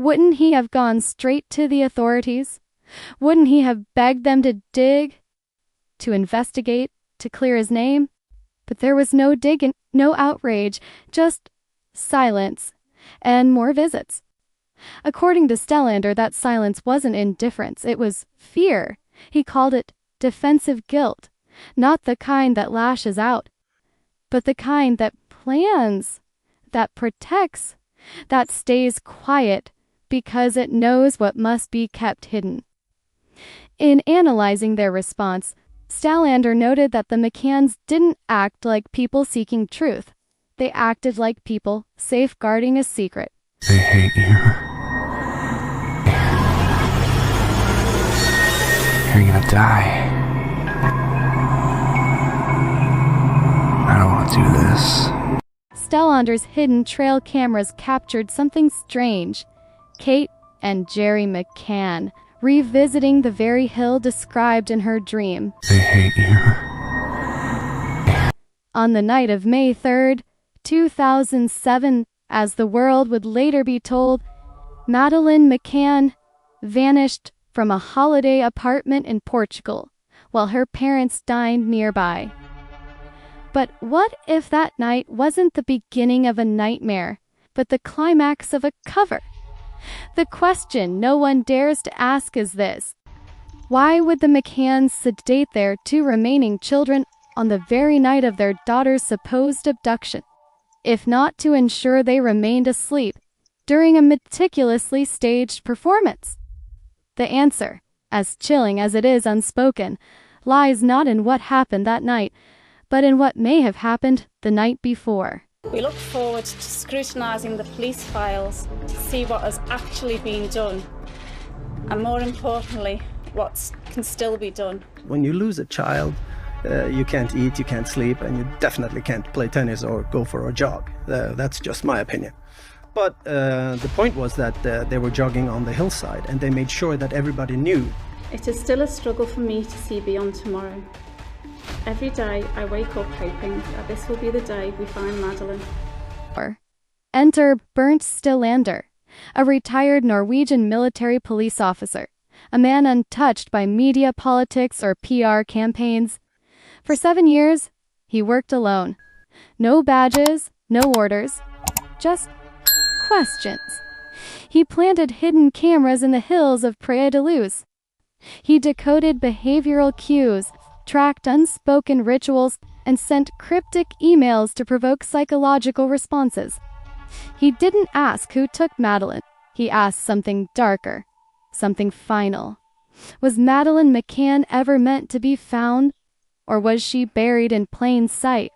Wouldn't he have gone straight to the authorities? Wouldn't he have begged them to dig, to investigate, to clear his name? But there was no digging, no outrage, just silence and more visits. According to Stellander, that silence wasn't indifference, it was fear. He called it defensive guilt, not the kind that lashes out, but the kind that plans, that protects, that stays quiet because it knows what must be kept hidden. In analyzing their response, Stellander noted that the McCanns didn't act like people seeking truth. They acted like people safeguarding a secret. They hate you. You're gonna die. I don't want to do this. Stellander's hidden trail cameras captured something strange. Kate and Jerry McCann revisiting the very hill described in her dream. They hate you. On the night of May 3rd, 2007, as the world would later be told, Madeleine McCann vanished from a holiday apartment in Portugal while her parents dined nearby. But what if that night wasn't the beginning of a nightmare, but the climax of a cover? The question no one dares to ask is this: why would the McCanns sedate their two remaining children on the very night of their daughter's supposed abduction, if not to ensure they remained asleep during a meticulously staged performance? The answer, as chilling as it is unspoken, lies not in what happened that night, but in what may have happened the night before. We look forward to scrutinising the police files to see what has actually been done, and more importantly, what can still be done. When you lose a child, you can't eat, you can't sleep, and you definitely can't play tennis or go for a jog. That's just my opinion. But the point was that they were jogging on the hillside, and they made sure that everybody knew. It is still a struggle for me to see beyond tomorrow. Every day I wake up hoping that this will be the day we find Madeleine. Enter Bernt Stellander, a retired Norwegian military police officer, a man untouched by media politics or PR campaigns. For 7 years, he worked alone. No badges, no orders, just questions. He planted hidden cameras in the hills of Praia de Luz. He decoded behavioral cues, tracked unspoken rituals, and sent cryptic emails to provoke psychological responses. He didn't ask who took Madeleine. He asked something darker, something final. Was Madeleine McCann ever meant to be found, or was she buried in plain sight?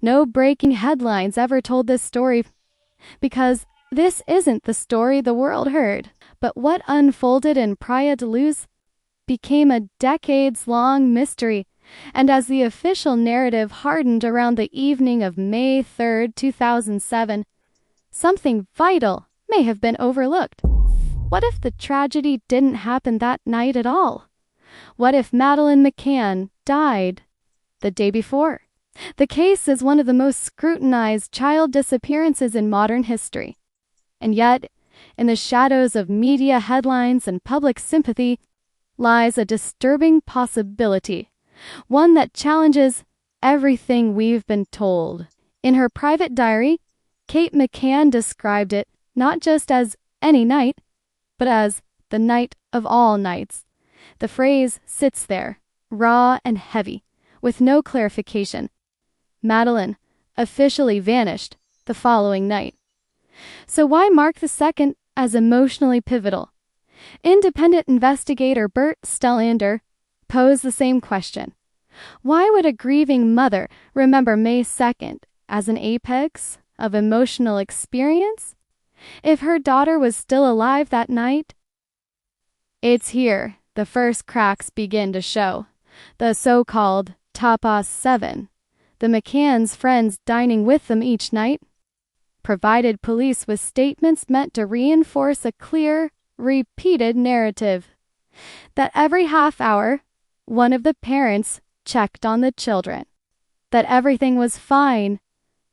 No breaking headlines ever told this story, because this isn't the story the world heard. But what unfolded in Praia de Luz became a decades-long mystery, and as the official narrative hardened around the evening of May 3rd, 2007, something vital may have been overlooked. What if the tragedy didn't happen that night at all? What if Madeleine McCann died the day before? The case is one of the most scrutinized child disappearances in modern history. And yet, in the shadows of media headlines and public sympathy, lies a disturbing possibility, one that challenges everything we've been told. In her private diary, Kate McCann described it not just as any night, but as the night of all nights. The phrase sits there, raw and heavy, with no clarification. Madeleine officially vanished the following night. So why mark the second as emotionally pivotal? Independent investigator Bernt Stellander posed the same question. Why would a grieving mother remember May 2nd as an apex of emotional experience if her daughter was still alive that night? It's here the first cracks begin to show. The so-called Tapas 7, the McCann's friends dining with them each night, provided police with statements meant to reinforce a clear, repeated narrative that every half hour, one of the parents checked on the children, that everything was fine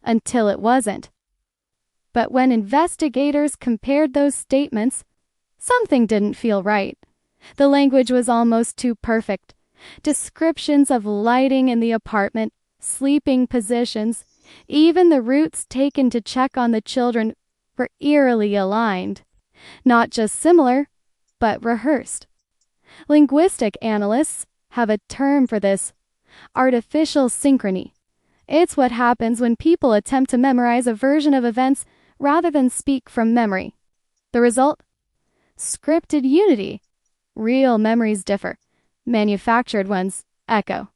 until it wasn't. But when investigators compared those statements, something didn't feel right. The language was almost too perfect. Descriptions of lighting in the apartment, sleeping positions, even the routes taken to check on the children were eerily aligned. Not just similar, but rehearsed. Linguistic analysts have a term for this: artificial synchrony. It's what happens when people attempt to memorize a version of events rather than speak from memory. The result? Scripted unity. Real memories differ. Manufactured ones echo.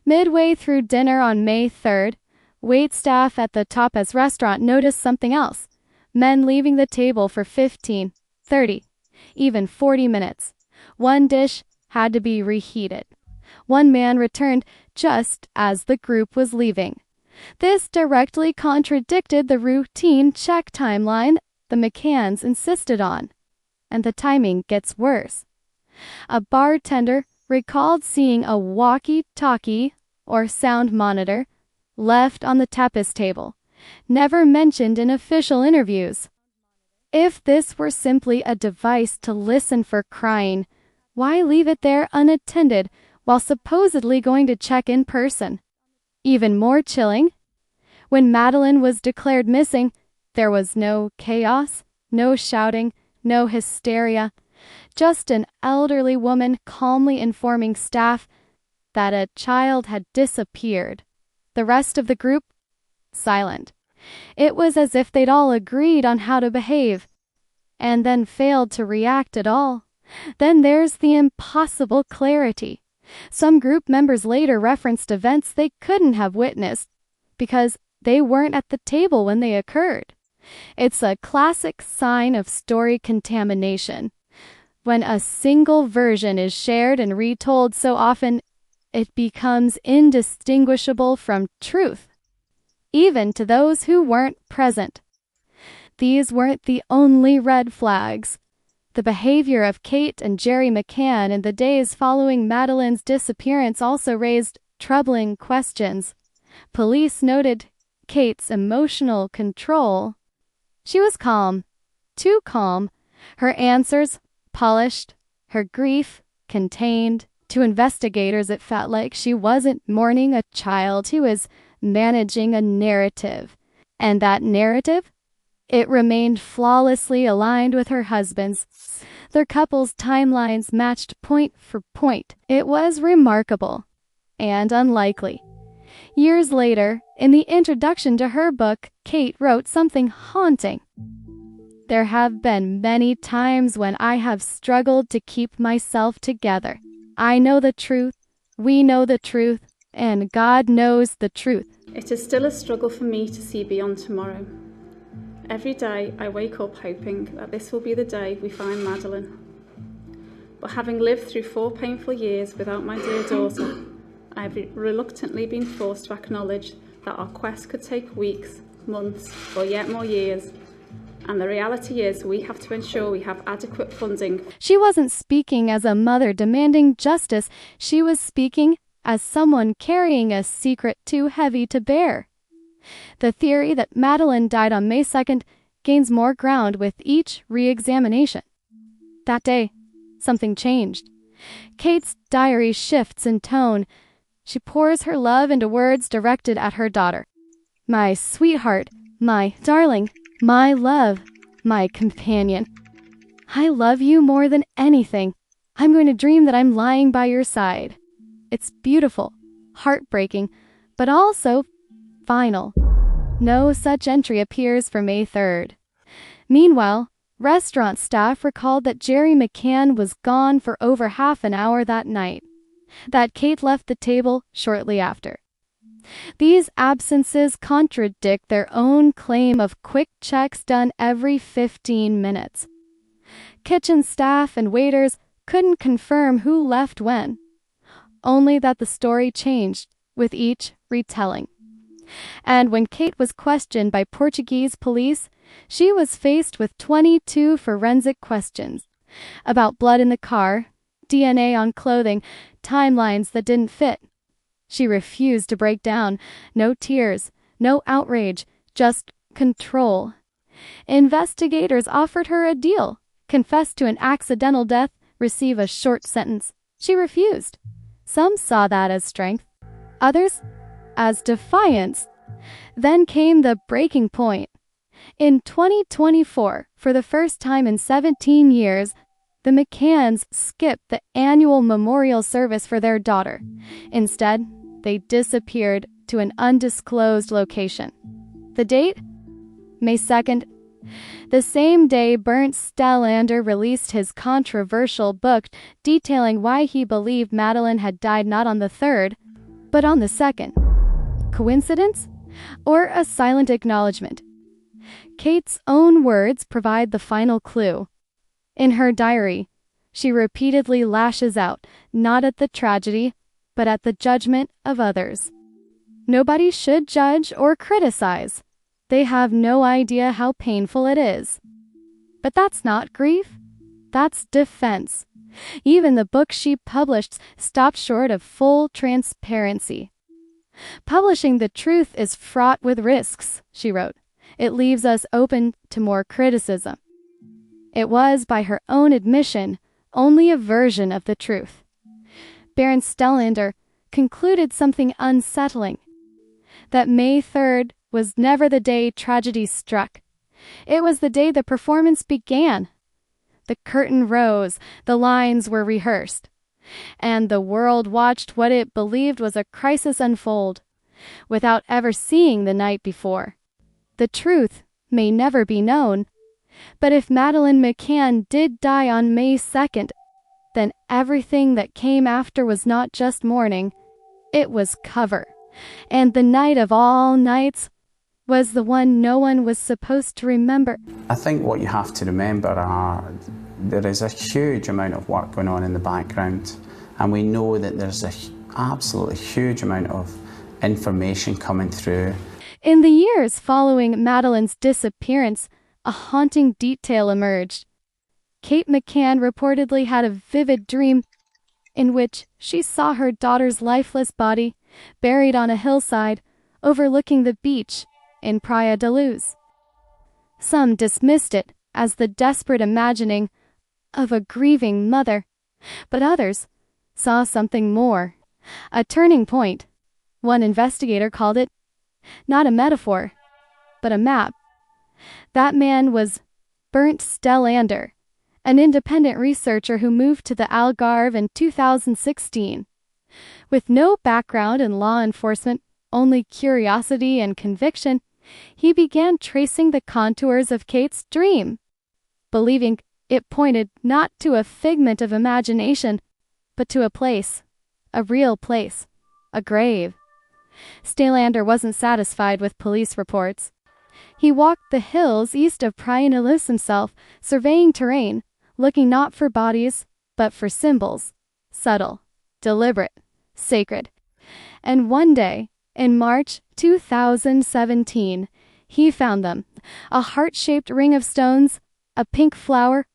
Midway through dinner on May 3rd, waitstaff at the Tapas restaurant noticed something else. Men leaving the table for 15, 30, even 40 minutes. One dish had to be reheated. One man returned just as the group was leaving. This directly contradicted the routine check timeline the McCanns insisted on. And the timing gets worse. A bartender recalled seeing a walkie-talkie, or sound monitor, left on the tapas table, never mentioned in official interviews. If this were simply a device to listen for crying, why leave it there unattended while supposedly going to check in person? Even more chilling, when Madeleine was declared missing, there was no chaos, no shouting, no hysteria, just an elderly woman calmly informing staff that a child had disappeared. The rest of the group, silent. It was as if they'd all agreed on how to behave, and then failed to react at all. Then there's the impossible clarity. Some group members later referenced events they couldn't have witnessed because they weren't at the table when they occurred. It's a classic sign of story contamination. When a single version is shared and retold so often, it becomes indistinguishable from truth, even to those who weren't present. These weren't the only red flags. The behavior of Kate and Jerry McCann in the days following Madeleine's disappearance also raised troubling questions. Police noted Kate's emotional control. She was calm, too calm. Her answers polished, her grief contained. To investigators, it felt like she wasn't mourning a child, she was managing a narrative. And that narrative? It remained flawlessly aligned with her husband's. Their couple's timelines matched point for point. It was remarkable and unlikely. Years later, in the introduction to her book, Kate wrote something haunting. There have been many times when I have struggled to keep myself together. I know the truth, we know the truth, and God knows the truth. It is still a struggle for me to see beyond tomorrow. Every day I wake up hoping that this will be the day we find Madeleine. But having lived through 4 painful years without my dear daughter, I have reluctantly been forced to acknowledge that our quest could take weeks, months, or yet more years. And the reality is we have to ensure we have adequate funding. She wasn't speaking as a mother demanding justice. She was speaking as someone carrying a secret too heavy to bear. The theory that Madeleine died on May 2nd gains more ground with each re-examination. That day, something changed. Kate's diary shifts in tone. She pours her love into words directed at her daughter. My sweetheart, my darling, my love, my companion. I love you more than anything. I'm going to dream that I'm lying by your side. It's beautiful, heartbreaking, but also final. No such entry appears for May 3rd. Meanwhile, restaurant staff recalled that Jerry McCann was gone for over half an hour that night, that Kate left the table shortly after. These absences contradict their own claim of quick checks done every 15 minutes. Kitchen staff and waiters couldn't confirm who left when, only that the story changed with each retelling. And when Kate was questioned by Portuguese police, she was faced with 22 forensic questions about blood in the car, DNA on clothing, timelines that didn't fit. She refused to break down. No tears, no outrage, just control. Investigators offered her a deal: confess to an accidental death, receive a short sentence. She refused. Some saw that as strength, others as defiance. Then came the breaking point. In 2024, for the first time in 17 years, the McCanns skipped the annual memorial service for their daughter. Instead, they disappeared to an undisclosed location. The date? May 2nd. The same day Bernt Stellander released his controversial book detailing why he believed Madeleine had died not on the 3rd, but on the 2nd. Coincidence? Or a silent acknowledgement? Kate's own words provide the final clue. In her diary, she repeatedly lashes out, not at the tragedy, but at the judgment of others. Nobody should judge or criticize. They have no idea how painful it is. But that's not grief. That's defense. Even the book she published stopped short of full transparency. Publishing the truth is fraught with risks, she wrote. It leaves us open to more criticism. It was, by her own admission, only a version of the truth. Bernt Stellander concluded something unsettling: that May 3rd was never the day tragedy struck. It was the day the performance began. The curtain rose, the lines were rehearsed, and the world watched what it believed was a crisis unfold, without ever seeing the night before. The truth may never be known, but if Madeleine McCann did die on May 2nd, then everything that came after was not just mourning, it was cover. And the night of all nights was the one no one was supposed to remember. I think what you have to remember there is a huge amount of work going on in the background, and we know that there's an absolutely huge amount of information coming through. In the years following Madeleine's disappearance, a haunting detail emerged. Kate McCann reportedly had a vivid dream in which she saw her daughter's lifeless body buried on a hillside overlooking the beach in Praia da Luz. Some dismissed it as the desperate imagining of a grieving mother, but others saw something more, a turning point. One investigator called it not a metaphor, but a map. That man was Bernt Stellander, an independent researcher who moved to the Algarve in 2016. With no background in law enforcement, only curiosity and conviction, he began tracing the contours of Kate's dream, believing it pointed not to a figment of imagination, but to a place, a real place, a grave. Stellander wasn't satisfied with police reports. He walked the hills east of Praia da Luz himself, surveying terrain, looking not for bodies, but for symbols, subtle, deliberate, sacred. And one day, in March 2017, he found them: a heart-shaped ring of stones, a pink flower,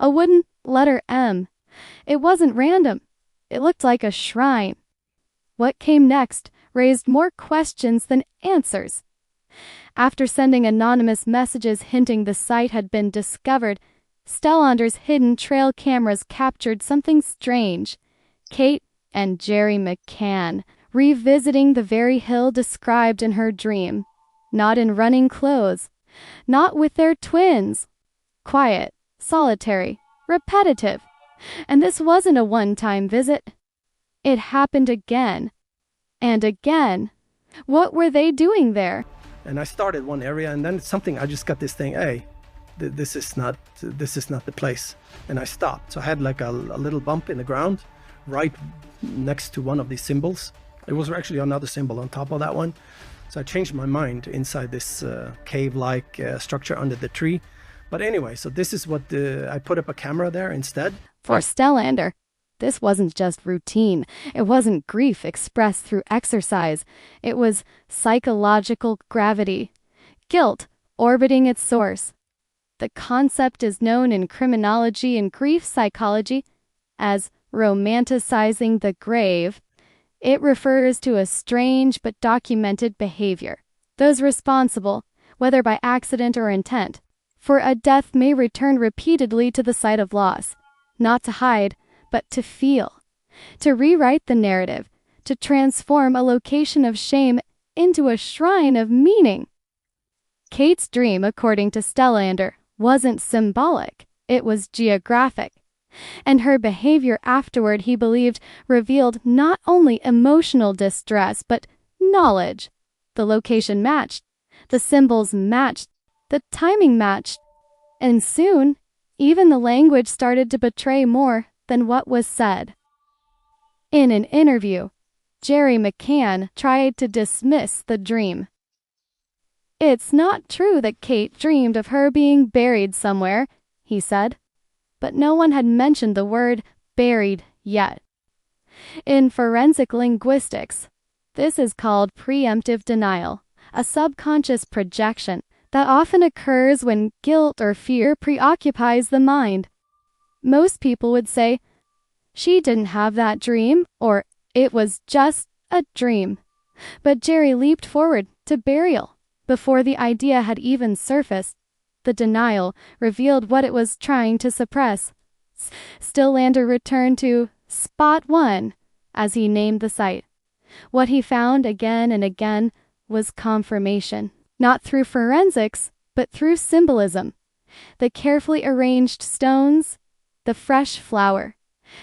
a wooden letter M. It wasn't random. It looked like a shrine. What came next raised more questions than answers. After sending anonymous messages hinting the site had been discovered, Stellander's hidden trail cameras captured something strange. Kate and Jerry McCann revisiting the very hill described in her dream, not in running clothes, not with their twins. Quiet, solitary, repetitive. And this wasn't a one-time visit. It happened again and again. What were they doing there? And I started one area, and then something, I just got this thing, hey, this is not the place. And I stopped. So I had like a little bump in the ground right next to one of these symbols. It was actually another symbol on top of that one. So I changed my mind inside this cave-like structure under the tree. But anyway, so this is what I put up a camera there instead. For Stellander, this wasn't just routine. It wasn't grief expressed through exercise. It was psychological gravity, guilt orbiting its source. The concept is known in criminology and grief psychology as romanticizing the grave. It refers to a strange but documented behavior. Those responsible, whether by accident or intent. For a death may return repeatedly to the site of loss, not to hide, but to feel, to rewrite the narrative, to transform a location of shame into a shrine of meaning. Kate's dream, according to Stellander, wasn't symbolic, it was geographic. And her behavior afterward, he believed, revealed not only emotional distress, but knowledge. The location matched, the symbols matched, the timing matched, and soon, even the language started to betray more than what was said. In an interview, Jerry McCann tried to dismiss the dream. "It's not true that Kate dreamed of her being buried somewhere," he said, but no one had mentioned the word buried yet. In forensic linguistics, this is called preemptive denial, a subconscious projection that often occurs when guilt or fear preoccupies the mind. Most people would say, "She didn't have that dream," or "It was just a dream." But Jerry leaped forward to burial before the idea had even surfaced. The denial revealed what it was trying to suppress. Stellander returned to Spot 1, as he named the site. What he found again and again was confirmation, not through forensics, but through symbolism. The carefully arranged stones, the fresh flower,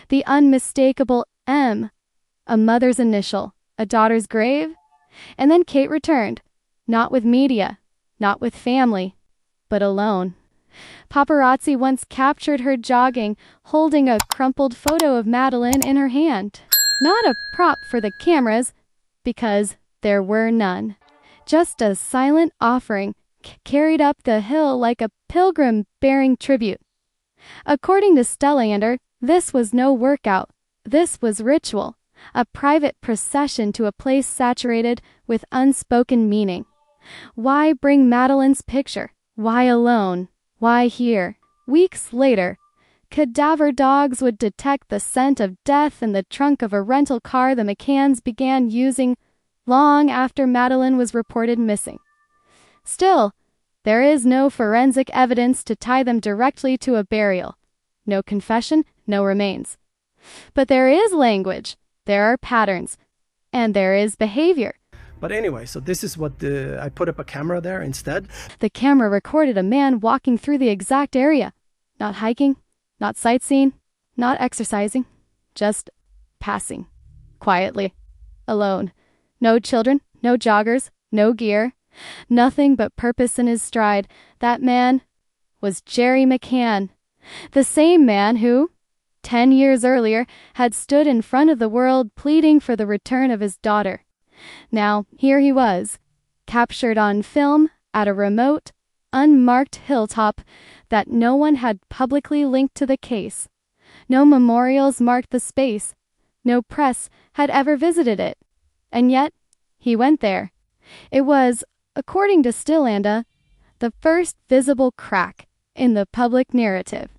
the unmistakable M, a mother's initial, a daughter's grave. And then Kate returned, not with media, not with family, but alone. Paparazzi once captured her jogging, holding a crumpled photo of Madeleine in her hand. Not a prop for the cameras, because there were none. Just a silent offering, carried up the hill like a pilgrim bearing tribute. According to Stellander, this was no workout. This was ritual, a private procession to a place saturated with unspoken meaning. Why bring Madeleine's picture? Why alone? Why here? Weeks later, cadaver dogs would detect the scent of death in the trunk of a rental car the McCanns began using long after Madeleine was reported missing. Still, there is no forensic evidence to tie them directly to a burial. No confession, no remains. But there is language, there are patterns, and there is behavior. But anyway, so this is what I put up a camera there instead. The camera recorded a man walking through the exact area. Not hiking, not sightseeing, not exercising, just passing. Quietly. Alone. No children, no joggers, no gear. Nothing but purpose in his stride. That man was Jerry McCann. The same man who, 10 years earlier, had stood in front of the world pleading for the return of his daughter. Now, here he was, captured on film at a remote, unmarked hilltop that no one had publicly linked to the case. No memorials marked the space. No press had ever visited it. And yet, he went there. It was, according to Stellander, the first visible crack in the public narrative.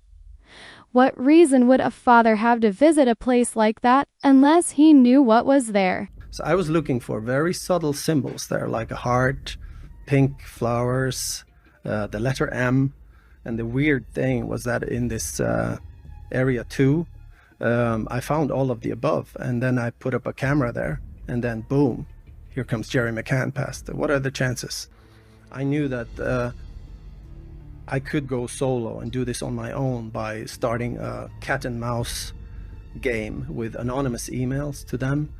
What reason would a father have to visit a place like that unless he knew what was there? So I was looking for very subtle symbols there, like a heart, pink flowers, the letter M. And the weird thing was that in this area 2, I found all of the above. And then I put up a camera there, and then boom, here comes Jerry McCann past. What are the chances? I knew that I could go solo and do this on my own by starting a cat and mouse game with anonymous emails to them.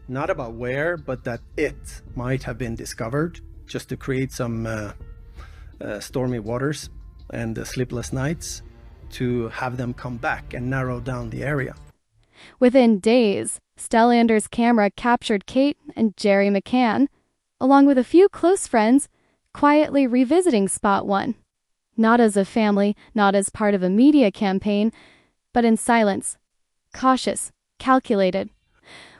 Not about where, but that it might have been discovered, just to create some stormy waters and sleepless nights, to have them come back and narrow down the area. Within days, Stellander's camera captured Kate and Jerry McCann, along with a few close friends, quietly revisiting Spot 1. Not as a family, not as part of a media campaign, but in silence, cautious, calculated.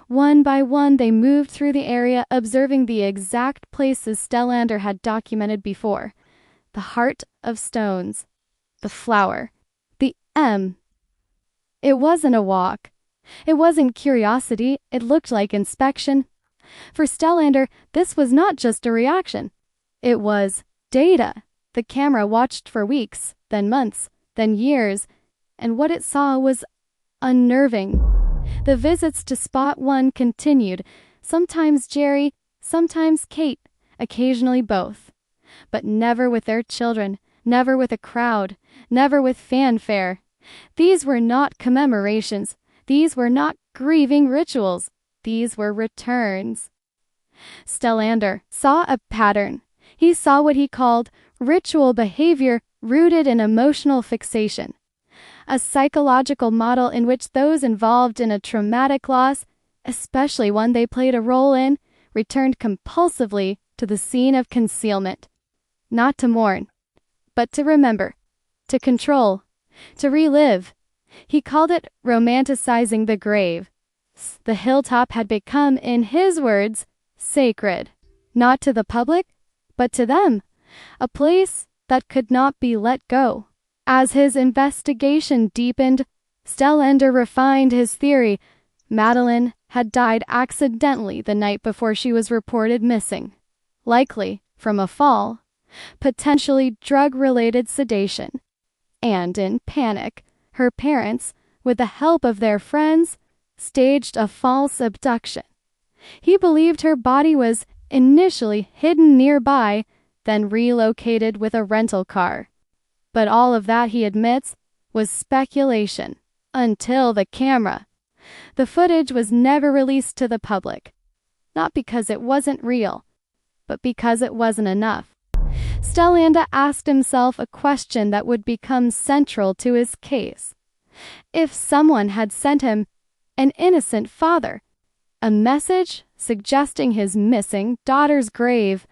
One by one, they moved through the area, observing the exact places Stellander had documented before. The heart of stones, the flower, the M. It wasn't a walk. It wasn't curiosity. It looked like inspection. For Stellander, this was not just a reaction. It was data. The camera watched for weeks, then months, then years, and what it saw was unnerving. The visits to Spot 1 continued, sometimes Jerry, sometimes Kate, occasionally both. But never with their children, never with a crowd, never with fanfare. These were not commemorations. These were not grieving rituals. These were returns. Stellander saw a pattern. He saw what he called ritual behavior rooted in emotional fixation, a psychological model in which those involved in a traumatic loss, especially one they played a role in, returned compulsively to the scene of concealment, not to mourn, but to remember, to control, to relive. He called it romanticizing the grave. The hilltop had become, in his words, sacred, not to the public, but to them, a place that could not be let go. As his investigation deepened, Stellander refined his theory. Madeleine had died accidentally the night before she was reported missing, likely from a fall, potentially drug-related sedation, and in panic, her parents, with the help of their friends, staged a false abduction. He believed her body was initially hidden nearby, then relocated with a rental car. But all of that, he admits, was speculation, until the camera. The footage was never released to the public, not because it wasn't real, but because it wasn't enough. Stellander asked himself a question that would become central to his case. If someone had sent him, an innocent father, a message suggesting his missing daughter's grave,